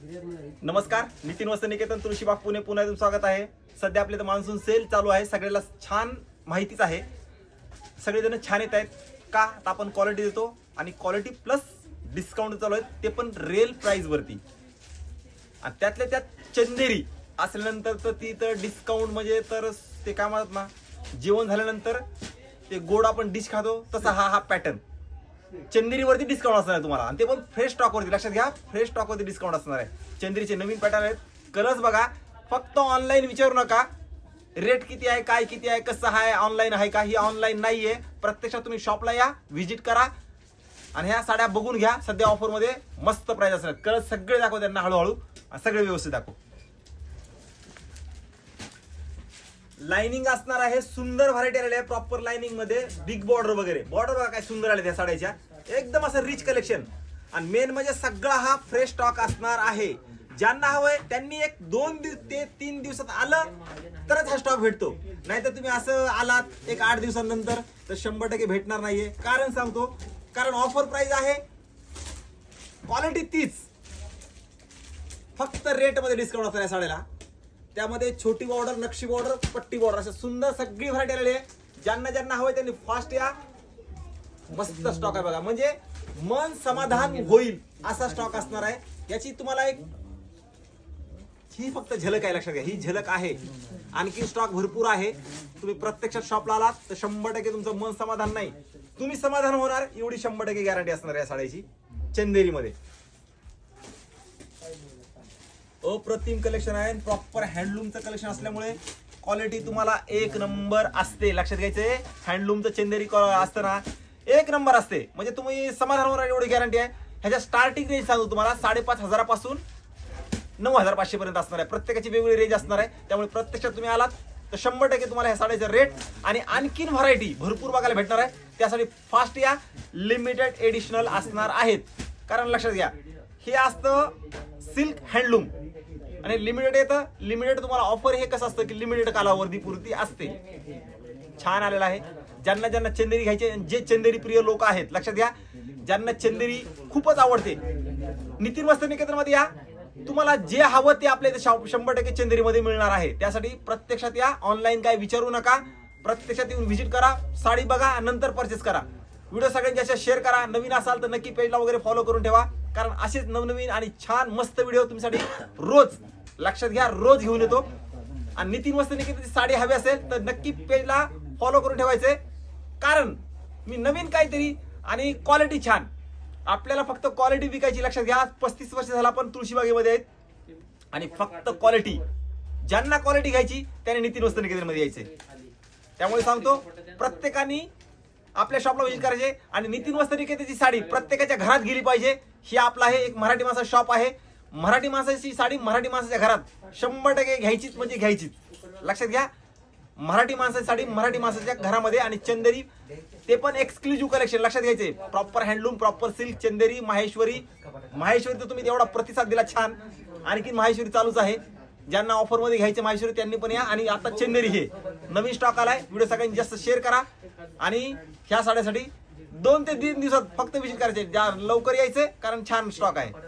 नमस्कार, नितीन वस्त्र निकेतन तुळशीबाग पुणे पुन्हा एकदा स्वागत आहे। सध्या आपल्या इथं मान्सून सेल चालू आहे, सगळ्याला छान माहितीच आहे। सगळेजण छान येत आहेत का, तर आपण क्वालिटी देतो आणि क्वालिटी प्लस डिस्काउंट चालू आहे, ते पण रिअल प्राइस वरती। आणि त्यातल्या त्यात चंदेरी असल्यानंतर तर ती तर डिस्काउंट म्हणजे तर ते काय म्हणतात ना, जेवण झाल्यानंतर ते गोड आपण डिश खातो तसा हा पॅटर्न चंदेरीवरती डिस्काउंट असणार आहे तुम्हाला, आणि ते पण फ्रेश स्टॉक वरती। लक्षात घ्या, फ्रेश स्टॉक वरती डिस्काउंट असणार आहे। चंदेरीचे नवीन पॅटर्न आहेत, कलर्स बघा। फक्त ऑनलाईन विचारू नका रेट किती आहे, काय किती आहे, कसं आहे, ऑनलाईन आहे का। ही ऑनलाईन नाहीये, प्रत्यक्षात तुम्ही शॉपला या, व्हिजिट करा आणि ह्या साड्या बघून घ्या। सध्या ऑफर मध्ये मस्त प्राइस असणार। कलर सगळे दाखव त्यांना हळूहळू, सगळे व्यवस्थित दाखव। लाइनिंग असणार आहे, सुंदर व्हरायटी आलेली आहे प्रॉपर लाइनिंग मध्ये, बिग बॉर्डर वगैरे। बॉर्डर बघा काय सुंदर आले त्या साड्याच्या, एकदम असं रिच कलेक्शन। आणि मेन म्हणजे सगळा हा फ्रेश स्टॉक असणार आहे। ज्यांना हवंय त्यांनी एक 2 ते 3 दिवसात आलं तरच हा स्टॉक भेटतो, नाहीतर तुम्ही असं आलात एक 8 दिवसांनंतर तर 100% भेटणार नाहीये। कारण सांगतो, कारण ऑफर प्राइस आहे, क्वालिटी तीच, फक्त रेट मध्ये डिस्काउंट असणार या साड्याला। त्यामध्ये छोटी बॉर्डर, नक्षी बॉर्डर, पट्टी बॉर्डर अशा सुंदर सगळी व्हरायटी आलेली आहे। ज्यांना हवंय त्यांनी फास्ट या, मस्त स्टॉक आहे बघा, म्हणजे मन समाधान होईल असा स्टॉक असणार आहे। याची तुम्हाला एक ही फक्त झलक आहे, लक्षात घ्या, ही झलक आहे। आणखी स्टॉक भरपूर आहे। तुम्ही प्रत्यक्षात शॉपला आलात तर 100% तुमचं मन समाधान नाही, तुम्ही समाधान होणार एवढी 100% गॅरंटी असणार या साड्याची। चंदेरी मध्ये अप्रतिम कलेक्शन आहे, प्रॉपर हँडलूमचं कलेक्शन असल्यामुळे क्वालिटी तुम्हाला एक नंबर असते। लक्षात घ्यायचंय, हँडलूमचं चंदेरी असतं ना, एक नंबर असते, म्हणजे तुम्ही समाधान होणार एवढी गॅरंटी आहे। ह्याच्या स्टार्टिंग रेंज सांगतो तुम्हाला 5,500 पासून 9,500 पर्यंत असणार आहे। प्रत्येकाची वेगवेगळी रेंज असणार आहे, त्यामुळे प्रत्यक्षात तुम्ही आलात तर 100% तुम्हाला ह्या साड्याचा रेट आणि आणखीन व्हरायटी भरपूर बघायला भेटणार आहे। त्यासाठी फास्ट या, लिमिटेड एडिशनल असणार आहेत। कारण लक्षात घ्या, हे असतं सिल्क हँडलूम आणि लिमिटेड येतं। लिमिटेड तुम्हाला ऑफर हे कसं असतं की लिमिटेड कालावधी पुरती असते। छान आलेला आहे। ज्यांना चंदेरी घ्यायचे, जे चंदेरी प्रिय लोक आहेत, लक्षात घ्या, ज्यांना चंदेरी खूपच आवडते, नितीन वस्त्र निकेतन मध्ये या। तुम्हाला जे हवं ते आपल्या इथे 100% चंदेरी मध्ये मिळणार आहे। त्यासाठी प्रत्यक्षात या, ऑनलाईन काय विचारू नका, प्रत्यक्षात येऊन व्हिजिट करा, साडी बघा, नंतर परचेस करा। व्हिडिओ सगळ्यांच्या शेअर करा, नवीन असाल तर नक्की पेजला वगैरे फॉलो करून ठेवा, कारण असेच नवनवीन आणि छान मस्त व्हिडिओ तुमच्यासाठी रोज, लक्षात घ्या, रोज घेऊन येतो। आणि नितीन वस्त्र निकेतनची साडी हवी असेल तर नक्की पेजला फॉलो करून ठेवायचे, कारण मी नवीन काहीतरी आणि क्वालिटी छान, आपल्याला फक्त क्वालिटी विकायची। लक्षात घ्या, 35 वर्ष झाला आपण तुळशीबागेमध्ये आहेत आणि फक्त क्वालिटी, ज्यांना क्वालिटी घ्यायची त्याने नितीन वस्त्र निकेतन मध्ये यायचे। त्यामुळे सांगतो, प्रत्येकाने आपल्या शॉपला व्हिजिट करायचे आणि नितीन वस्त्र निकेतनची साडी प्रत्येकाच्या घरात गेली पाहिजे। ही आपला आहे एक मराठी माणसा शॉप आहे। मराठी माणसाची साडी मराठी माणसाच्या घरात 100% घ्यायचीच म्हणजे घ्यायचीच। लक्षात घ्या, मराठी माणसाची साडी मराठी माणसाच्या घरामध्ये, आणि चंदेरी ते पण एक्सक्लुझिव्ह कलेक्शन। लक्षात घ्यायचे, प्रॉपर हँडलूम, प्रॉपर सिल्क, चंदेरी, माहेश्वरी तर तुम्ही एवढा प्रतिसाद दिला छान, आणखी माहेश्वरी चालूच आहे। ज्यांना ऑफर मध्ये घ्यायचे माहेश्वरी त्यांनी पण या, आणि आता चंदेरी हे नवीन स्टॉक आलाय। व्हिडिओ सगळ्यांनी जास्त शेअर करा आणि ह्या साड्यासाठी 2 ते 3 दिवसात फक्त व्हिजिट करायचे, लवकर यायचे, कारण छान स्टॉक आहे।